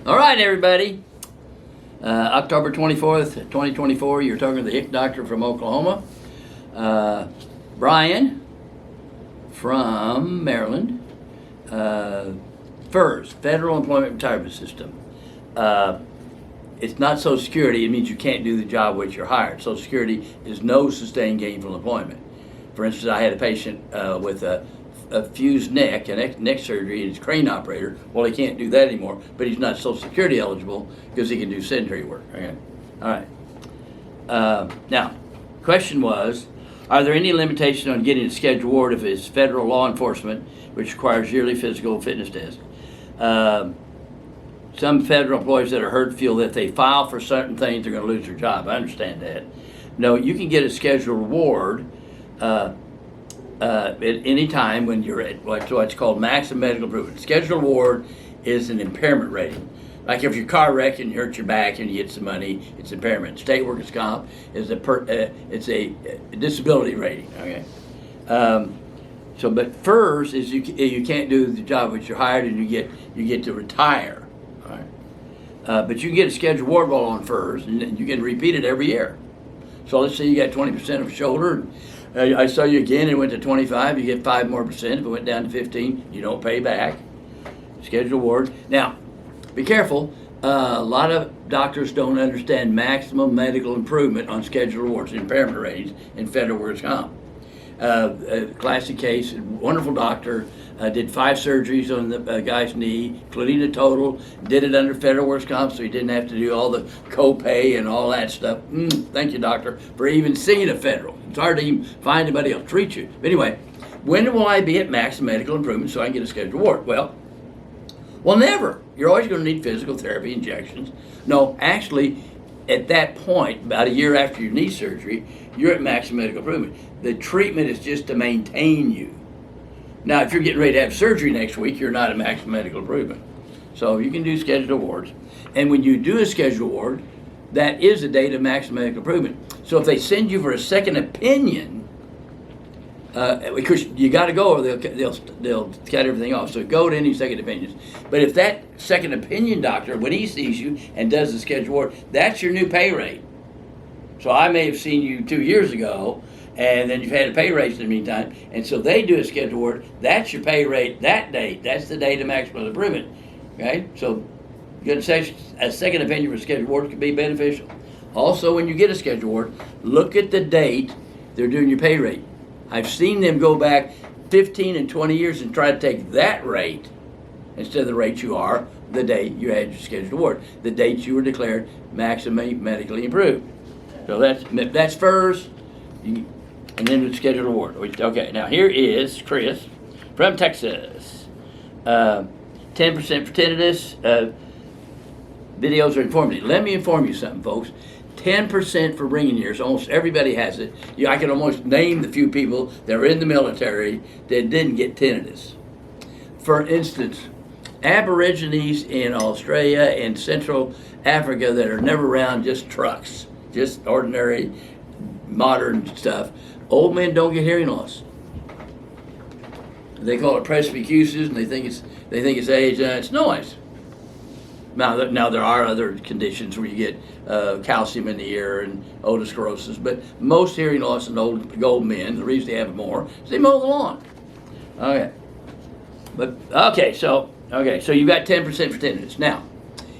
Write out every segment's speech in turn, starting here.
All right, everybody. October 24th, 2024, you're talking to the Hick Doctor from Oklahoma. Brian from Maryland. FERS, Federal Employment Retirement System. It's not Social Security. It means you can't do the job which you're hired. Social Security is no sustained gainful employment. For instance, I had a patient with a fused neck, a neck surgery, and he's a crane operator. Well, he can't do that anymore, but he's not Social Security eligible because he can do sedentary work. Okay. All right. Now, question was, are there any limitations on getting a scheduled award if it's federal law enforcement, which requires yearly physical fitness tests? Some federal employees that are hurt feel that if they file for certain things, they're going to lose their job. I understand that. No, you can get a scheduled award at any time when you're at what's called maximum medical improvement. Scheduled award is an impairment rating. Like if your car wrecked and you hurt your back and you get some money, it's impairment. State workers' comp is it's a disability rating. Okay. But FERS is you can't do the job which you're hired and you get to retire. All right. But you can get a scheduled award while on FERS and you can repeat it every year. So let's say you got 20% of shoulder. I saw you again and it went to 25, you get 5 more percent. If it went down to 15, you don't pay back. Scheduled award. Now, be careful. A lot of doctors don't understand maximum medical improvement on scheduled awards, impairment ratings in federal workers' comp. A classic case, wonderful doctor, did 5 surgeries on the guy's knee, including the total, did it under federal workers' comp so he didn't have to do all the copay and all that stuff. Thank you, doctor, for even seeing a federal. It's hard to even find anybody else to treat you. But anyway, when will I be at maximum medical improvement so I can get a scheduled award? Well, never. You're always going to need physical therapy injections. No, actually, at that point, about a year after your knee surgery, you're at maximum medical improvement. The treatment is just to maintain you. Now, if you're getting ready to have surgery next week, you're not at maximum medical improvement. So you can do scheduled awards. And when you do a scheduled award, that is the date of maximum medical improvement. So if they send you for a second opinion, because you got to go or they'll cut everything off. So go to any second opinions. But if that second opinion doctor, when he sees you and does the scheduled award, that's your new pay rate. So I may have seen you 2 years ago, and then you've had a pay raise in the meantime, and so they do a scheduled award. That's your pay rate that date. That's the date of maximum improvement. Okay, so getting a second opinion for scheduled award can be beneficial. Also, when you get a scheduled award, look at the date they're doing your pay rate. I've seen them go back 15 and 20 years and try to take that rate instead of the rate you are the date you had your scheduled award, the date you were declared maximally medically improved. So that's FERS, and then the scheduled award. Okay, now here is Chris from Texas. 10% for tinnitus. Videos are informative. Let me inform you something, folks. 10% for ringing ears. Almost everybody has it. I can almost name the few people that are in the military that didn't get tinnitus. For instance, Aborigines in Australia and Central Africa that are never around just trucks, just ordinary modern stuff. Old men don't get hearing loss. They call it presbycusis, and they think it's age. It's noise. Now there are other conditions where you get calcium in the ear and otosclerosis, but most hearing loss in old men, the reason they have it more is they mow the lawn. So you've got 10% for tinnitus. Now,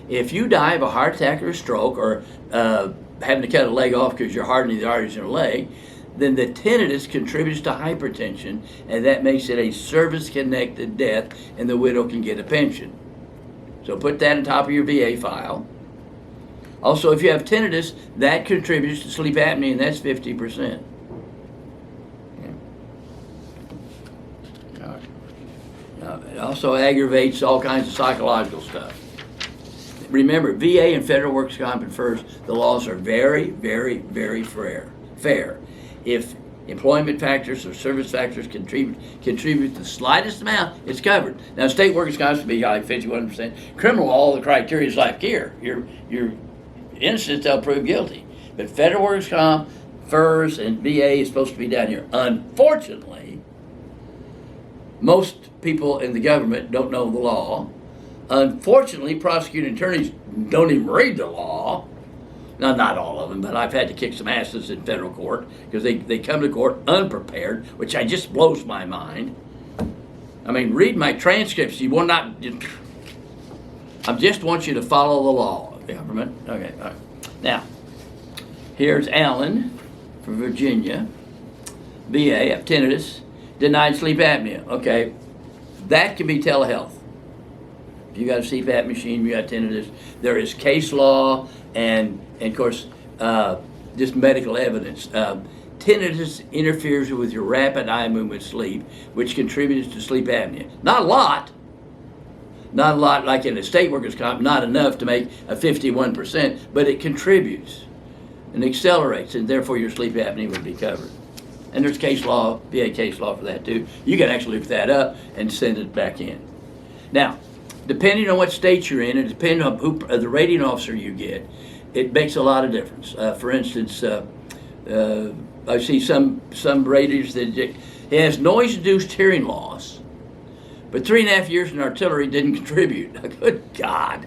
if you die of a heart attack or a stroke or having to cut a leg off because you're hardening the arteries in your leg, then the tinnitus contributes to hypertension, and that makes it a service-connected death, and the widow can get a pension. So put that on top of your VA file. Also, if you have tinnitus, that contributes to sleep apnea, and that's 50%. It also aggravates all kinds of psychological stuff. Remember, VA and federal workers' comp and FERS, the laws are very, very, very fair. If employment factors or service factors contribute the slightest amount, it's covered. Now, state workers' comp can be like 51%. Criminal, all the criteria is like here. You're innocent, they'll prove guilty. But federal workers' comp, FERS, and VA is supposed to be down here. Unfortunately, most people in the government don't know the law. Unfortunately, prosecuting attorneys don't even read the law. Now, not all of them, but I've had to kick some asses in federal court because they come to court unprepared, which just blows my mind. I mean, read my transcripts. You will not. I just want you to follow the law, government. Okay, all right. Now, here's Alan from Virginia, VA, of tinnitus, denied sleep apnea. Okay, that can be telehealth. If you got a CPAP machine, you got tinnitus. There is case law and of course, just medical evidence. Tinnitus interferes with your rapid eye movement sleep, which contributes to sleep apnea. Not a lot. Not a lot like in a state workers' comp, not enough to make a 51%, but it contributes and accelerates, and therefore your sleep apnea would be covered. And there's case law, VA case law for that too. You can actually look that up and send it back in. Now, depending on what state you're in and depending on who the rating officer you get, it makes a lot of difference. For instance, I see some raters that it has noise-induced hearing loss, but 3.5 years in artillery didn't contribute. Good God.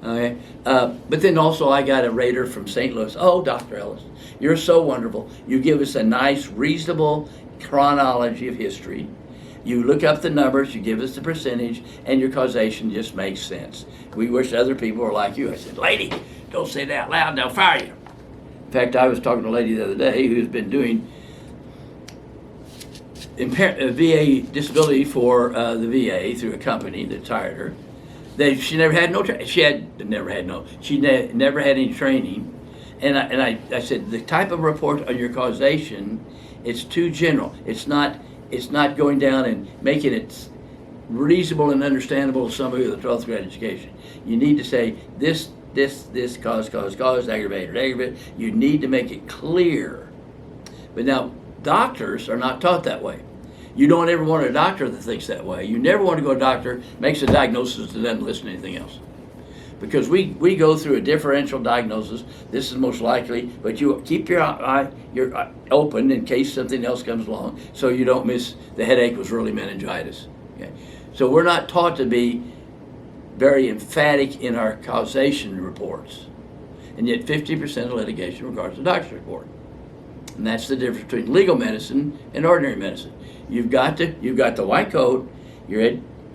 Okay. But then also I got a rater from St. Louis. Oh, Dr. Ellis, you're so wonderful. You give us a nice, reasonable chronology of history. You look up the numbers, you give us the percentage, and your causation just makes sense. We wish other people were like you. I said, lady, don't say that out loud, they'll fire you. In fact, I was talking to a lady the other day who's been doing VA disability for the VA through a company that's hired her. She never had any training. And I said, the type of report on your causation, it's too general. It's not going down and making it reasonable and understandable to somebody with a 12th grade education. You need to say this, cause, aggravated. You need to make it clear. But now, doctors are not taught that way. You don't ever want a doctor that thinks that way. You never want to go to a doctor, makes a diagnosis, and doesn't listen to anything else. Because we go through a differential diagnosis. This is most likely, but you keep your eye open in case something else comes along, so you don't miss the headache was really meningitis. Okay? So we're not taught to be very emphatic in our causation reports, and yet 50% of litigation regards the doctor's report, and that's the difference between legal medicine and ordinary medicine. You've got the white coat, your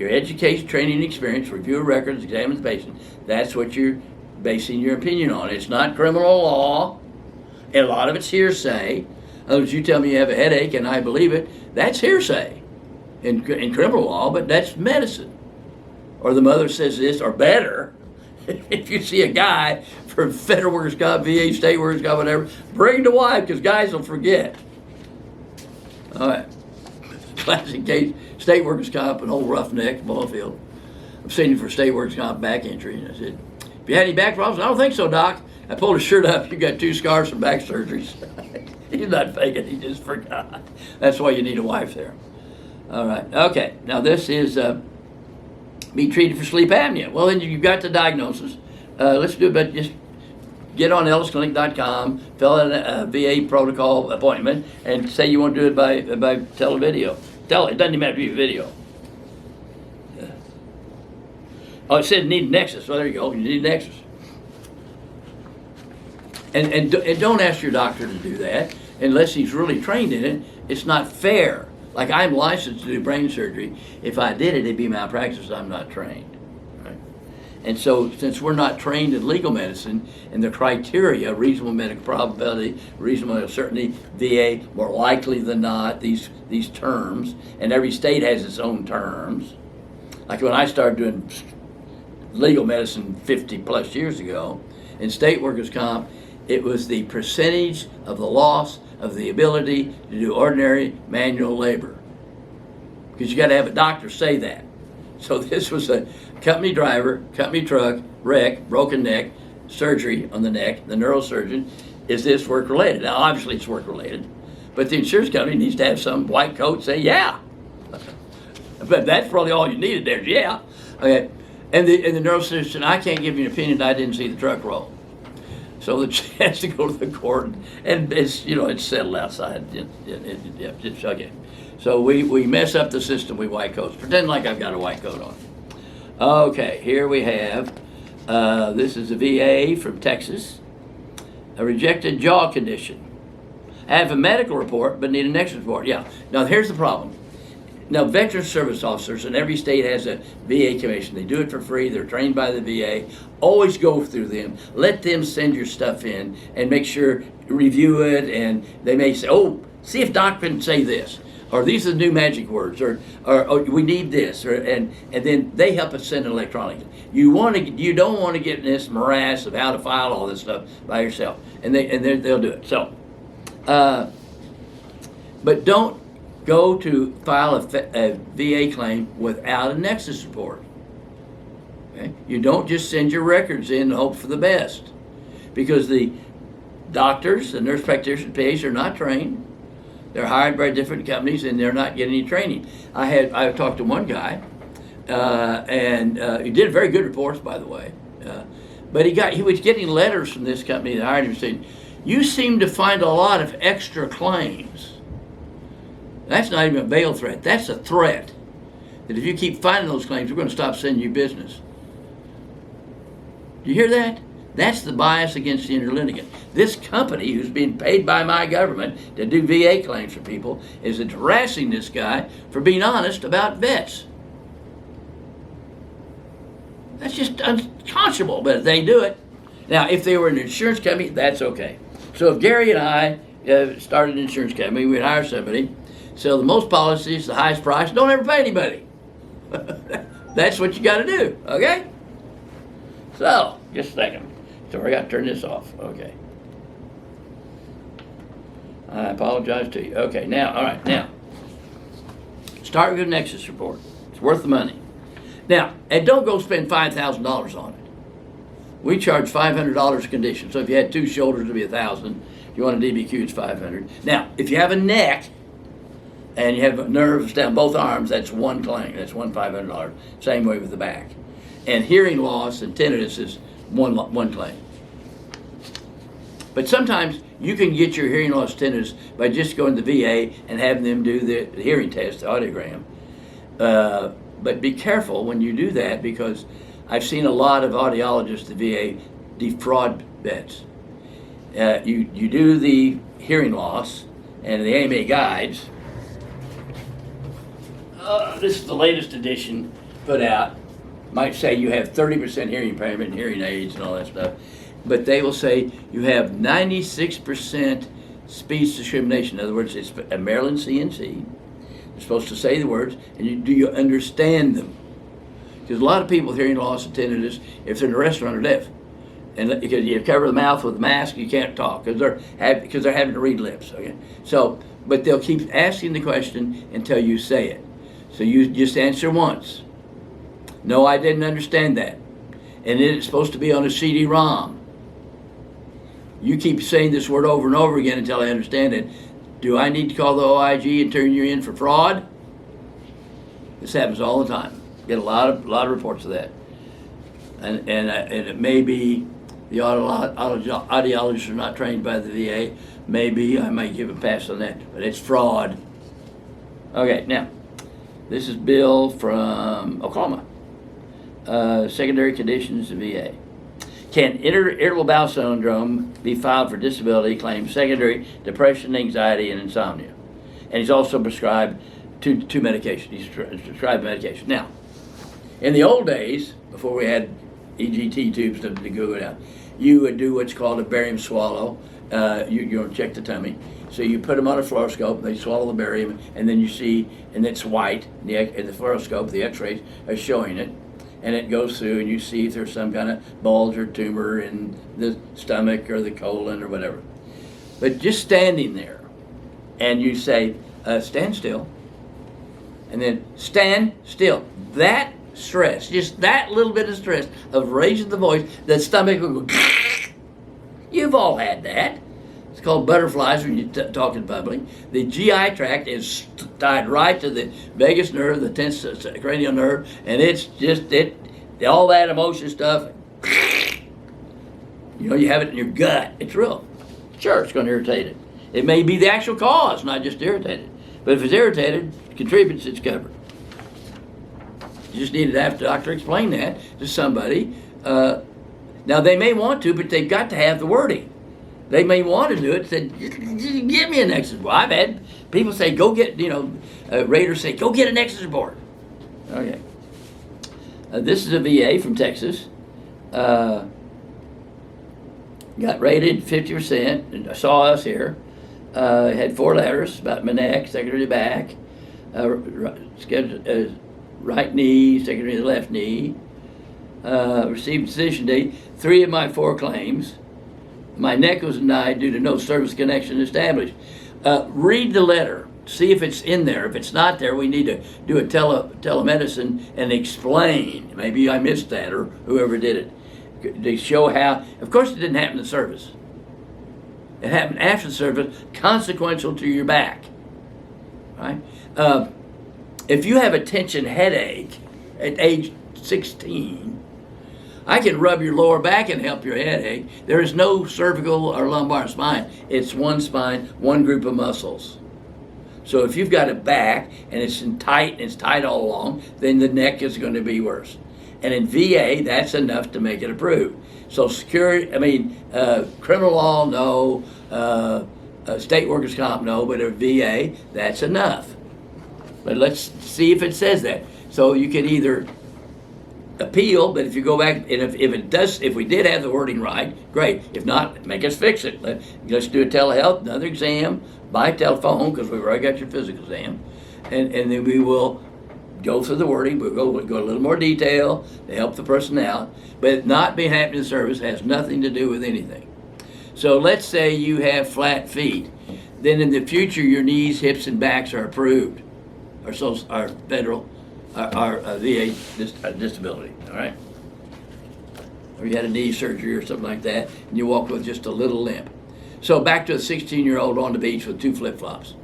education, training, experience, review of records, examine the patient. That's what you're basing your opinion on. It's not criminal law. And a lot of it's hearsay. In other words, you tell me you have a headache and I believe it, that's hearsay in criminal law, but that's medicine. Or the mother says this, or better, if you see a guy from federal workers' comp, VA, state workers' comp, whatever, bring the wife, because guys will forget. All right. Classic case, state workers' comp, an old roughneck, Ballfield. I'm sitting for state workers' comp back injury, and I said, "Have you had any back problems?" "I don't think so, Doc." I pulled his shirt up. "You got 2 scars from back surgeries." He's not faking. He just forgot. That's why you need a wife there. All right. Okay. Now this is be treated for sleep apnea. Well, then you've got the diagnosis. Let's do it, but just get on ellisclinic.com, fill out a VA protocol appointment, and say you want to do it by televideo. It doesn't even have to be a video. Oh, it said need nexus. Well, there you go. You need nexus. And don't ask your doctor to do that unless he's really trained in it. It's not fair. Like, I'm licensed to do brain surgery. If I did it, it'd be malpractice. I'm not trained. Right? And so, since we're not trained in legal medicine, and the criteria, reasonable medical probability, reasonable certainty, VA, more likely than not, these terms, and every state has its own terms. Like when I started doing legal medicine 50 plus years ago, in state workers' comp, it was the percentage of the loss of the ability to do ordinary manual labor. Because you got to have a doctor say that. So this was a company driver, company truck, wreck, broken neck, surgery on the neck, the neurosurgeon. Is this work related? Now obviously it's work related, but the insurance company needs to have some white coat say yeah. But that's probably all you needed there, yeah. Okay. And the neurosurgeon, I can't give you an opinion, I didn't see the truck roll. So the chance to go to the court, and it's settled outside. It's okay. So we mess up the system with white coats. Pretend like I've got a white coat on. Okay, here we have, this is a VA from Texas, a rejected jaw condition. I have a medical report, but need an extra report. Yeah. Now, here's the problem. Now, veteran service officers in every state has a VA commission. They do it for free. They're trained by the VA. Always go through them. Let them send your stuff in and make sure, review it, and they may say, oh, see if Doc can say this, or these are the new magic words, or we need this, and then they help us send it electronically. You don't want to get in this morass of how to file all this stuff by yourself, and they'll do it. So, but don't go to file a VA claim without a nexus report. Okay? You don't just send your records in and hope for the best, because the doctors, the nurse practitioners, PAs are not trained. They're hired by different companies, and they're not getting any training. I talked to one guy, and he did very good reports, by the way. But he was getting letters from this company that hired him saying, "You seem to find a lot of extra claims." That's not even a bail threat. That's a threat that if you keep finding those claims, we're going to stop sending you business. Do you hear that? That's the bias against the interlitigant. This company, who's being paid by my government to do VA claims for people, is harassing this guy for being honest about vets. That's just unconscionable, but they do it. Now, if they were an insurance company, that's okay. So if Gary and I started an insurance company, we'd hire somebody, sell the most policies, the highest price, don't ever pay anybody. That's what you got to do, okay? So, just a second. So I got to turn this off. Okay. I apologize to you. Okay, now, all right, now. Start with a nexus report. It's worth the money. Now, and don't go spend $5,000 on it. We charge $500 a condition. So if you had two shoulders, it'd be $1,000. If you want a DBQ, it's $500. Now, if you have a neck and you have nerves down both arms, that's one claim. That's one $500. Same way with the back. And hearing loss and tinnitus is one claim. But sometimes you can get your hearing loss tinnitus by just going to the VA and having them do the hearing test, the audiogram. But be careful when you do that, because I've seen a lot of audiologists at the VA defraud vets. You do the hearing loss and the AMA guides. This is the latest edition put out. Might say you have 30% hearing impairment and hearing aids and all that stuff, but they will say you have 96% speech discrimination. In other words, it's a Maryland CNC. You're supposed to say the words, and do you understand them? Because a lot of people with hearing loss and tinnitus, if they're in a restaurant, are deaf, and because you cover the mouth with a mask, you can't talk because they're having to read lips. Okay, so but they'll keep asking the question until you say it. So you just answer once. No, I didn't understand that. And it's supposed to be on a CD-ROM. You keep saying this word over and over again until I understand it. Do I need to call the OIG and turn you in for fraud? This happens all the time. Get a lot of reports of that. And it may be the audiologists are not trained by the VA. Maybe I might give a pass on that, but it's fraud. Okay, now, this is Bill from Oklahoma. Secondary conditions of VA. Can irritable bowel syndrome be filed for disability claims, secondary depression, anxiety, and insomnia? And he's also prescribed two medications. He's prescribed medication. Now, in the old days, before we had EGT tubes to go down, you would do what's called a barium swallow. You check the tummy. So you put them on a fluoroscope, they swallow the barium, and then you see, and it's white, and the fluoroscope, the x-rays are showing it. And it goes through, and you see if there's some kind of bulge or tumor in the stomach or the colon or whatever. But just standing there, and you say, stand still, and then stand still. That stress, just that little bit of stress of raising the voice, the stomach will go, you've all had that. It's called butterflies when you talk in public. The GI tract is tied right to the vagus nerve, the tense cranial nerve, and it's just all that emotion stuff. You know, you have it in your gut. It's real. Sure, it's going to irritate it. It may be the actual cause, not just irritated. But if it's irritated, contributes, it's covered. You just need to have the doctor explain that to somebody. Now, they may want to, but they've got to have the wording. They may want to do it. Say, just give me an exercise board. I've had people say, go get, raters say, go get an exercise board. Okay. This is a VA from Texas. Got rated 50%, and saw us here. Had 4 letters about my neck, secondary back, right knee, secondary left knee. Received decision date, 3 of my 4 claims. My neck was denied due to no service connection established. Read the letter, see if it's in there. If it's not there, we need to do a telemedicine and explain. Maybe I missed that, or whoever did it, to show how. Of course, it didn't happen in the service. It happened after the service, consequential to your back. Right? If you have a tension headache at age 16, I can rub your lower back and help your headache. There is no cervical or lumbar spine. It's one spine, one group of muscles. So if you've got a back and it's tight all along, then the neck is going to be worse. And in VA, that's enough to make it approved. So criminal law, no. State workers' comp, no. But a VA, that's enough. But let's see if it says that. So you can either appeal, but if you go back, and if we did have the wording right, great. If not, make us fix it. Let's do a telehealth, another exam by telephone, because we've already got your physical exam, and then we will go through the wording. We'll go a little more detail to help the person out. But not being happening in service has nothing to do with anything. So let's say you have flat feet. Then in the future, your knees, hips, and backs are approved, are federal. Our VA disability, all right? Or you had a knee surgery or something like that, and you walk with just a little limp. So back to a 16-year-old on the beach with 2 flip-flops.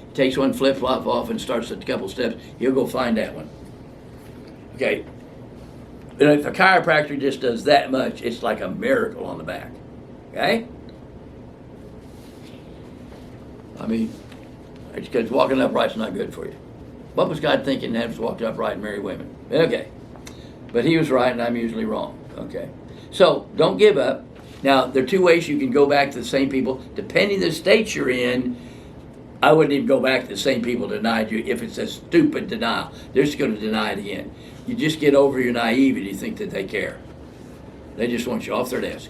He takes one flip-flop off and starts at a couple steps. He'll go find that one. Okay. And if a chiropractor just does that much, it's like a miracle on the back. Okay? Because walking upright's not good for you. What was God thinking to have us walk upright and marry women? Okay. But he was right and I'm usually wrong. Okay. So don't give up. Now, there are 2 ways you can go back to the same people. Depending on the state you're in, I wouldn't even go back to the same people that denied you if it's a stupid denial. They're just going to deny it again. You just get over your naivety, think that they care. They just want you off their desk.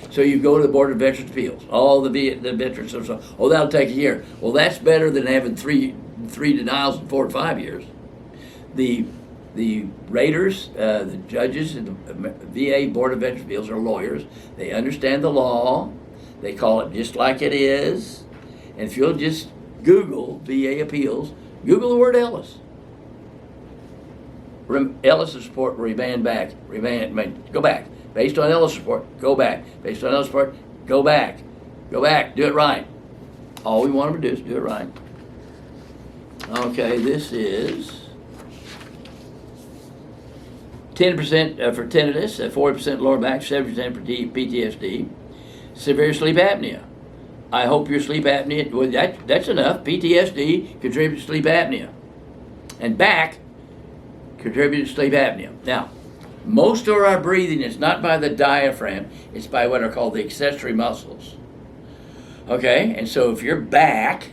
So you go to the Board of Veterans Appeals. All the veterans are so, that'll take a year. Well, that's better than having three denials in 4 to 5 years. The raters, the judges in the VA Board of Veterans Appeals are lawyers. They understand the law. They call it just like it is. And if you'll just Google VA appeals, Google the word Ellis. Ellis' report, go back. Based on Ellis' report, go back. Based on Ellis' report, go back. Go back, do it right. All we want them to do is do it right. Okay, this is 10% for tinnitus, 40% lower back, 70% for PTSD, severe sleep apnea. I hope your sleep apnea, well, that's enough. PTSD contributes to sleep apnea. And back contributes to sleep apnea. Now, most of our breathing is not by the diaphragm, it's by what are called the accessory muscles. Okay, and so if your back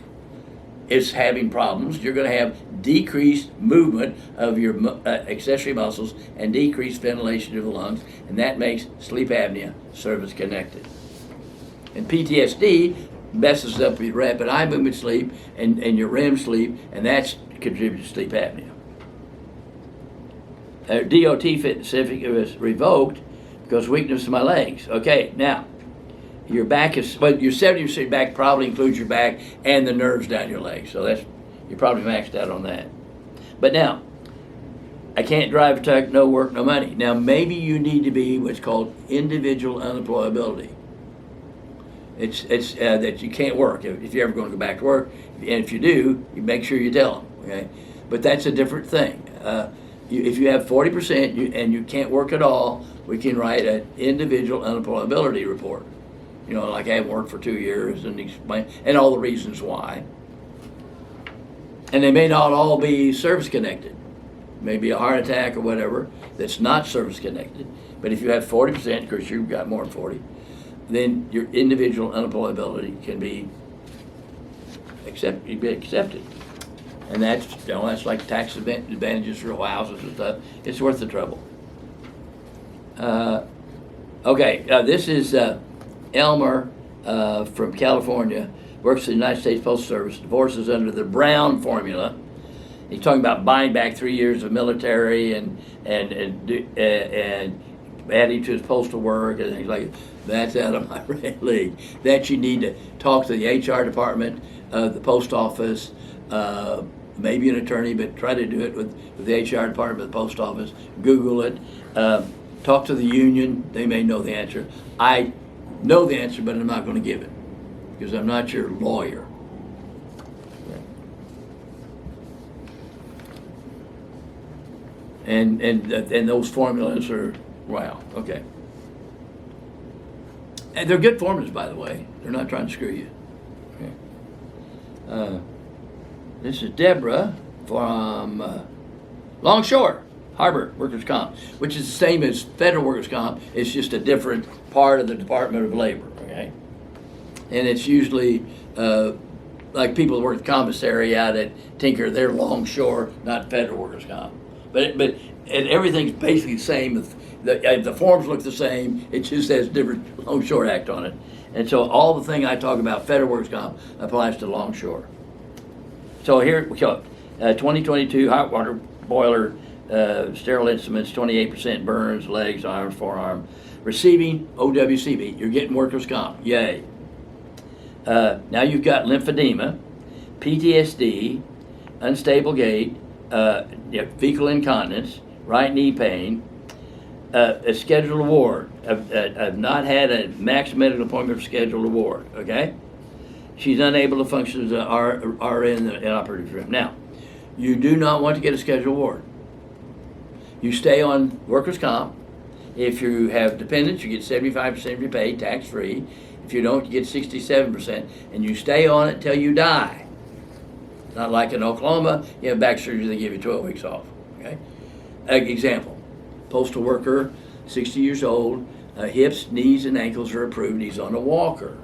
is having problems, you're going to have decreased movement of your accessory muscles and decreased ventilation of the lungs, and that makes sleep apnea service connected. And PTSD messes up your rapid eye movement sleep and your REM sleep, and that's contributes to sleep apnea. DOT certificate was revoked because weakness in my legs. Okay, now, your back is, but your 70% back probably includes your back and the nerves down your legs. So you're probably maxed out on that. But now, I can't drive a truck, no work, no money. Now, maybe you need to be what's called individual unemployability. It's that you can't work if you're ever going to go back to work. And if you do, you make sure you tell them, okay? But that's a different thing. If you have 40% and you can't work at all, we can write an individual unemployability report. Like I haven't worked for 2 years and explain, and all the reasons why. And they may not all be service connected. maybe a heart attack or whatever, that's not service connected. But if you have 40%, of course you've got more than 40, then your individual unemployability can be accepted. And that's like tax advantages for houses and stuff. It's worth the trouble. This is Elmer from California, works for the United States Postal Service, divorces under the Brown formula. He's talking about buying back 3 years of military and adding to his postal work and things like that. That's out of my league. That you need to talk to the HR department of the post office, maybe an attorney, but try to do it with the HR department of the post office. Google it. Talk to the union. They may know the answer. I know the answer, but I'm not going to give it because I'm not your lawyer. And those formulas are, wow, okay. And they're good formulas, by the way. They're not trying to screw you. Okay. This is Deborah from Longshore Harbor Workers' Comp, which is the same as federal workers' comp. It's just a different part of the Department of Labor, okay? And it's usually like people who work at commissary out at Tinker, they're Longshore, not federal workers' comp. But everything's basically the same. The forms look the same. It just has different Longshore Act on it. And so all the thing I talk about, federal workers' comp, applies to Longshore. So here we go. 2022 hot water boiler, sterile instruments, 28% burns, legs, arms, forearm. Receiving OWCB, you're getting workers' comp. Yay. Now you've got lymphedema, PTSD, unstable gait, fecal incontinence, right knee pain, a scheduled award. I've not had a max medical appointment for scheduled award, okay? She's unable to function as an RN in the operating room. Now, you do not want to get a scheduled award. You stay on workers' comp. If you have dependents, you get 75% of your pay, tax-free. If you don't, you get 67%, and you stay on it until you die. Not like in Oklahoma, you have back surgery, they give you 12 weeks off, okay? Example, postal worker, 60 years old, hips, knees, and ankles are approved, he's on a walker,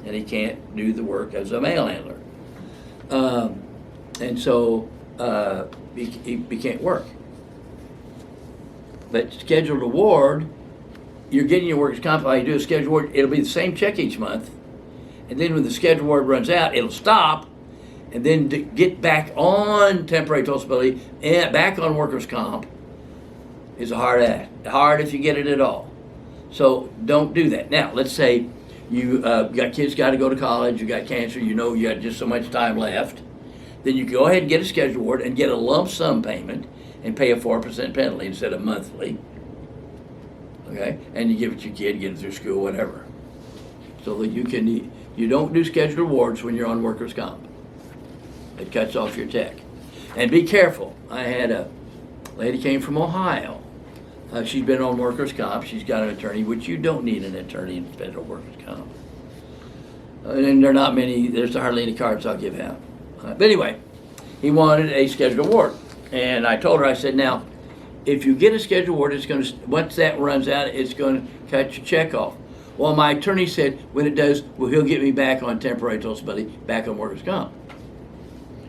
and he can't do the work as a mail handler. And so he can't work. But scheduled award, you're getting your workers' comp, you do a scheduled award, it'll be the same check each month, and then when the scheduled award runs out, it'll stop, and then to get back on temporary total disability and back on workers' comp is a hard act. Hard if you get it at all. So don't do that. Now, let's say you got kids got to go to college, you got cancer, you know you got just so much time left. Then you go ahead and get a scheduled award and get a lump sum payment and pay a 4% penalty instead of monthly. Okay? And you give it to your kid, get it through school, whatever. So that you don't do scheduled awards when you're on workers' comp. It cuts off your tech. And be careful. I had a lady came from Ohio. She's been on workers' comp. She's got an attorney, which you don't need an attorney in federal workers' comp. And there are not many, there's hardly any cards I'll give out. But anyway, he wanted a scheduled award. And I told her, I said, now, if you get a scheduled award, it's going to, once that runs out, it's going to cut your check off. Well, my attorney said, when it does, well, he'll get me back on temporary total disability, back on workers' comp.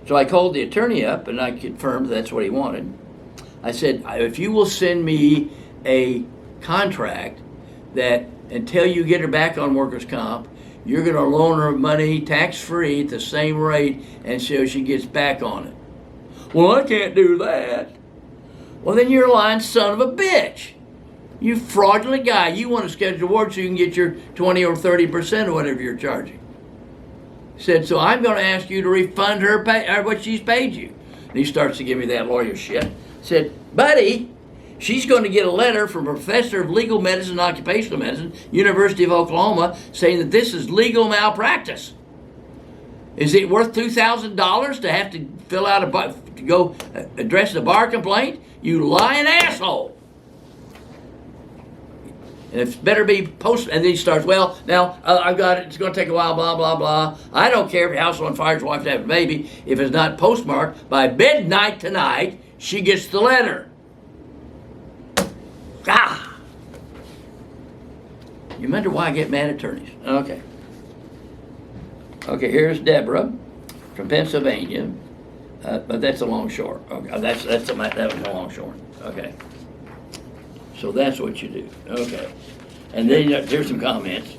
So I called the attorney up and I confirmed that's what he wanted. I said, if you will send me a contract that until you get her back on workers' comp, you're going to loan her money tax-free at the same rate until she gets back on it. Well, I can't do that. Well, then you're a lying son of a bitch. You fraudulent guy. You want a scheduled award so you can get your 20 or 30% or whatever you're charging. Said, so I'm going to ask you to refund her what she's paid you. And he starts to give me that lawyer shit. Said, buddy, she's going to get a letter from a professor of legal medicine and occupational medicine, University of Oklahoma, saying that this is legal malpractice. Is it worth $2,000 to have to fill out to go address the bar complaint? You lying asshole. And it better be posted. And then he starts, well, now I've got it. It's going to take a while, blah, blah, blah. I don't care if your house is on fire, your wife to have a baby. If it's not postmarked by midnight tonight, she gets the letter. Ah! You wonder why I get mad at attorneys. Okay. Okay, here's Deborah from Pennsylvania. But that's a long short. Okay, that was a long short. Okay. So that's what you do. Okay. And then here's some comments.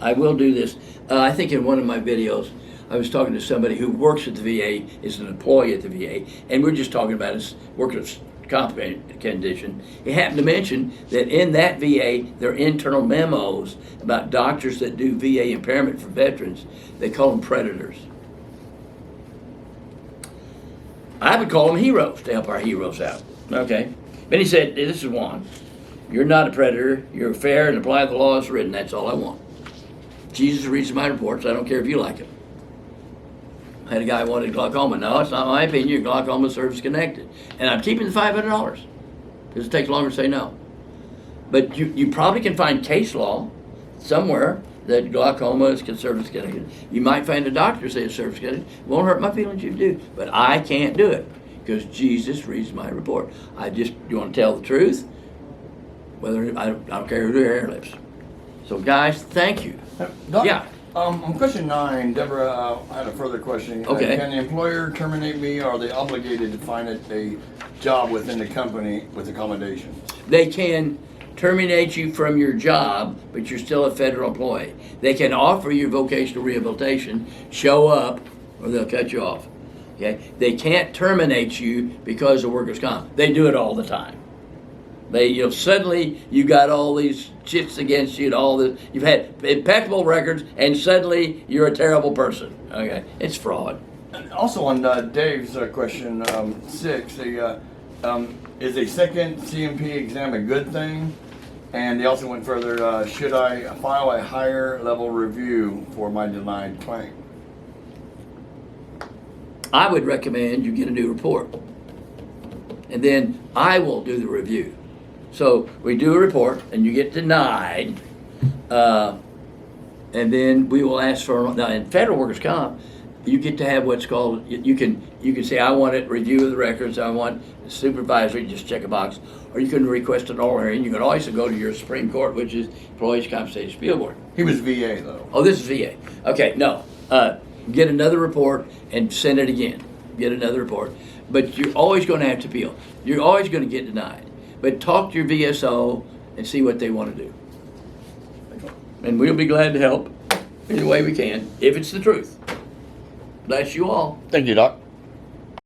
I will do this. I think in one of my videos, I was talking to somebody who works at the VA, is an employee at the VA, and we're just talking about his workers' comp condition. He happened to mention that in that VA, there are internal memos about doctors that do VA impairment for veterans. They call them predators. I would call them heroes to help our heroes out. Okay. But he said, this is one. You're not a predator. You're fair and apply the law as written. That's all I want. Jesus reads my reports. I don't care if you like it. I had a guy who wanted glaucoma. No, it's not my opinion. Glaucoma is service connected. And I'm keeping the $500 because it takes longer to say no. But you probably can find case law somewhere that glaucoma is service connected. You might find a doctor say it's service connected. Won't hurt my feelings if you do. But I can't do it because Jesus reads my report. You want to tell the truth? Whether I don't care who your hair lips. So guys, thank you. Doc, Yeah. On question 9, Deborah had a further question. Okay. Can the employer terminate me, or are they obligated to find a job within the company with accommodations? They can terminate you from your job, but you're still a federal employee. They can offer you vocational rehabilitation, show up, or they'll cut you off. Okay? They can't terminate you because of workers' comp. They do it all the time. Suddenly you got all these shits against you and all this. You've had impeccable records, and suddenly you're a terrible person. Okay, it's fraud. And also on Dave's question 6, is a second CMP exam a good thing? And they also went further. Should I file a higher level review for my denied claim? I would recommend you get a new report, and then I will do the review. So we do a report, and you get denied, and then we will ask for. Now in federal workers' comp, you get to have what's called. You can say I want a review of the records. I want supervisory. Just check a box, or you can request an oral hearing. You can also go to your Supreme Court, which is Employees Compensation Appeal Board. He was VA though. Oh, this is VA. Okay, no. Get another report and send it again. Get another report, but you're always going to have to appeal. You're always going to get denied. But talk to your VSO and see what they want to do. And we'll be glad to help any way we can, if it's the truth. Bless you all. Thank you, Doc.